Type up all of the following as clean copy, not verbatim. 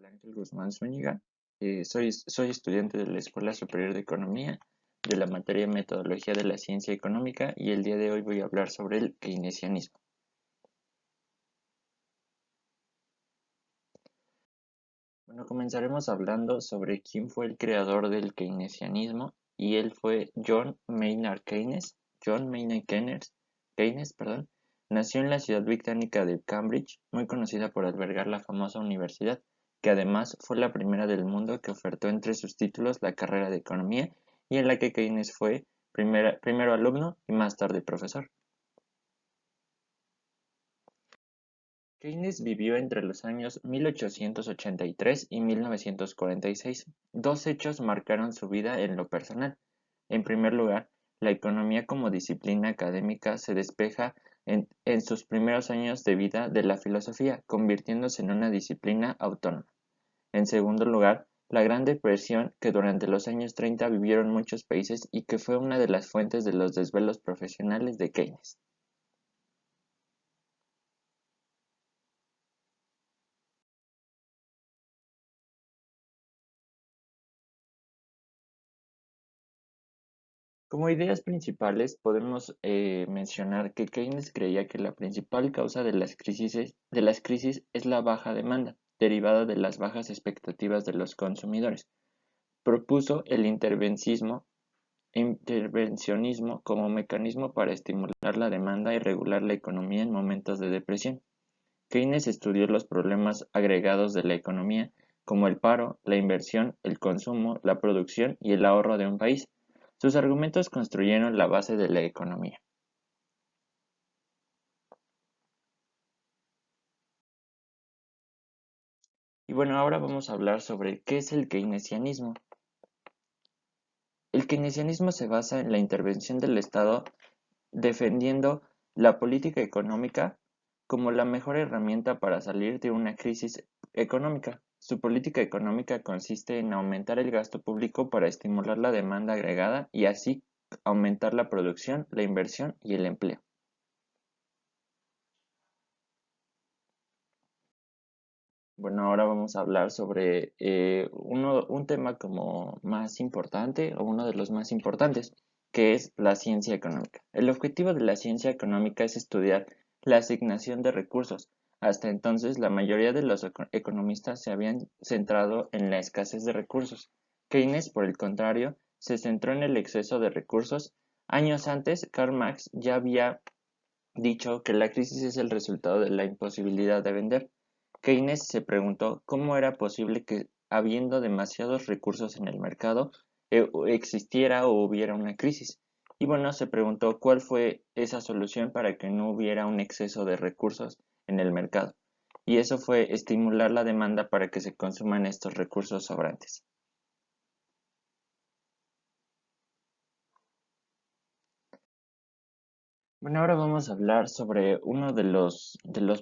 Ángel Guzmán Zúñiga. Soy estudiante de la Escuela Superior de Economía de la materia Metodología de la Ciencia Económica y el día de hoy voy a hablar sobre el keynesianismo. Bueno, comenzaremos hablando sobre quién fue el creador del keynesianismo y él fue John Maynard Keynes. John Maynard Keynes, perdón, nació en la ciudad británica de Cambridge, muy conocida por albergar la famosa universidad, que además fue la primera del mundo que ofertó entre sus títulos la carrera de economía y en la que Keynes fue primero alumno y más tarde profesor. Keynes vivió entre los años 1883 y 1946. Dos hechos marcaron su vida en lo personal. En primer lugar, la economía como disciplina académica se despeja en sus primeros años de vida de la filosofía, convirtiéndose en una disciplina autónoma. En segundo lugar, la Gran Depresión que durante los años 30 vivieron muchos países y que fue una de las fuentes de los desvelos profesionales de Keynes. Como ideas principales, podemos mencionar que Keynes creía que la principal causa de las crisis es la baja demanda, derivada de las bajas expectativas de los consumidores. Propuso el intervencionismo como mecanismo para estimular la demanda y regular la economía en momentos de depresión. Keynes estudió los problemas agregados de la economía, como el paro, la inversión, el consumo, la producción y el ahorro de un país. Sus argumentos construyeron la base de la economía. Y bueno, ahora vamos a hablar sobre qué es el keynesianismo. El keynesianismo se basa en la intervención del Estado defendiendo la política económica como la mejor herramienta para salir de una crisis económica. Su política económica consiste en aumentar el gasto público para estimular la demanda agregada y así aumentar la producción, la inversión y el empleo. Bueno, ahora vamos a hablar sobre un tema como más importante o uno de los más importantes, que es la ciencia económica. El objetivo de la ciencia económica es estudiar la asignación de recursos. Hasta entonces, la mayoría de los economistas se habían centrado en la escasez de recursos. Keynes, por el contrario, se centró en el exceso de recursos. Años antes, Karl Marx ya había dicho que la crisis es el resultado de la imposibilidad de vender. Keynes se preguntó cómo era posible que, habiendo demasiados recursos en el mercado, existiera o hubiera una crisis. Y bueno, se preguntó cuál fue esa solución para que no hubiera un exceso de recursos en el mercado. Y eso fue estimular la demanda para que se consuman estos recursos sobrantes. Bueno, ahora vamos a hablar sobre uno de los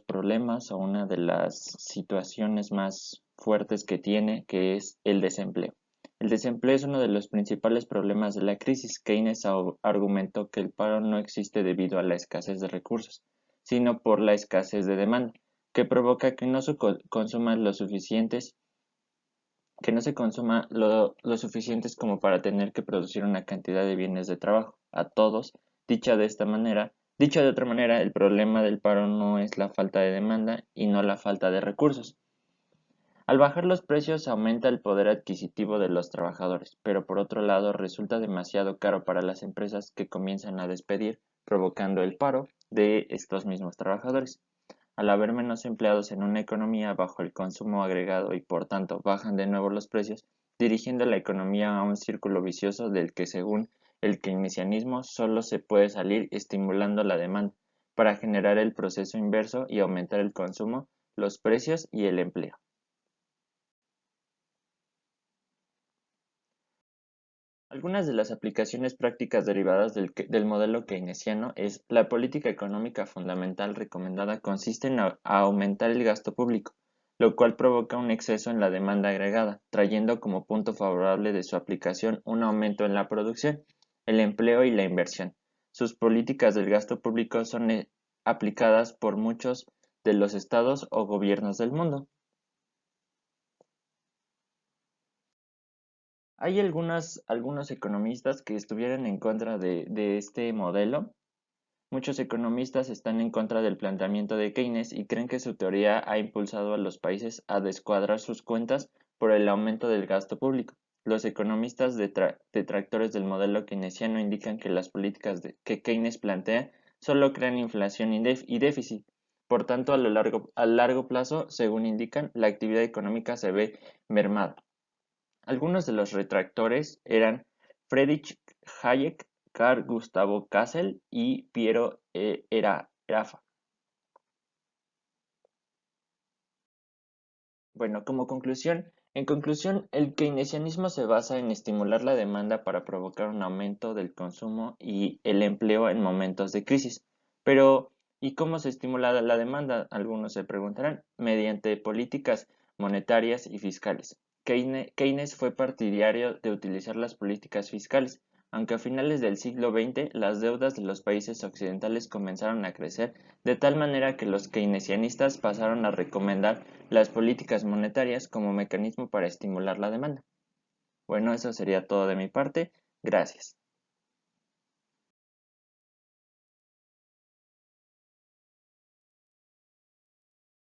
problemas o una de las situaciones más fuertes que tiene, que es el desempleo. El desempleo es uno de los principales problemas de la crisis. Keynes argumentó que el paro no existe debido a la escasez de recursos, sino por la escasez de demanda, que provoca que no se consuman lo suficientes, que no se consuma lo suficientes como para tener que producir una cantidad de bienes de trabajo a todos. Dicho de otra manera, el problema del paro no es la falta de demanda y no la falta de recursos. Al bajar los precios aumenta el poder adquisitivo de los trabajadores, pero por otro lado resulta demasiado caro para las empresas que comienzan a despedir, provocando el paro de estos mismos trabajadores. Al haber menos empleados en una economía bajo el consumo agregado y por tanto bajan de nuevo los precios, dirigiendo la economía a un círculo vicioso del que según el keynesianismo solo se puede salir estimulando la demanda para generar el proceso inverso y aumentar el consumo, los precios y el empleo. Algunas de las aplicaciones prácticas derivadas del modelo keynesiano es la política económica fundamental recomendada consiste en a aumentar el gasto público, lo cual provoca un exceso en la demanda agregada, trayendo como punto favorable de su aplicación un aumento en la producción, el empleo y la inversión. Sus políticas del gasto público son aplicadas por muchos de los estados o gobiernos del mundo. Hay algunos economistas que estuvieron en contra de este modelo. Muchos economistas están en contra del planteamiento de Keynes y creen que su teoría ha impulsado a los países a descuadrar sus cuentas por el aumento del gasto público. Los economistas detractores del modelo keynesiano indican que las políticas que Keynes plantea solo crean inflación y déficit. Por tanto, a largo plazo, según indican, la actividad económica se ve mermada. Algunos de los retractores eran Friedrich Hayek, Carl Gustavo Kassel y Piero Erafa. Bueno, en conclusión, el keynesianismo se basa en estimular la demanda para provocar un aumento del consumo y el empleo en momentos de crisis. Pero, ¿y cómo se estimula la demanda? Algunos se preguntarán, mediante políticas monetarias y fiscales. Keynes fue partidario de utilizar las políticas fiscales, aunque a finales del siglo XX las deudas de los países occidentales comenzaron a crecer de tal manera que los keynesianistas pasaron a recomendar las políticas monetarias como mecanismo para estimular la demanda. Bueno, eso sería todo de mi parte. Gracias.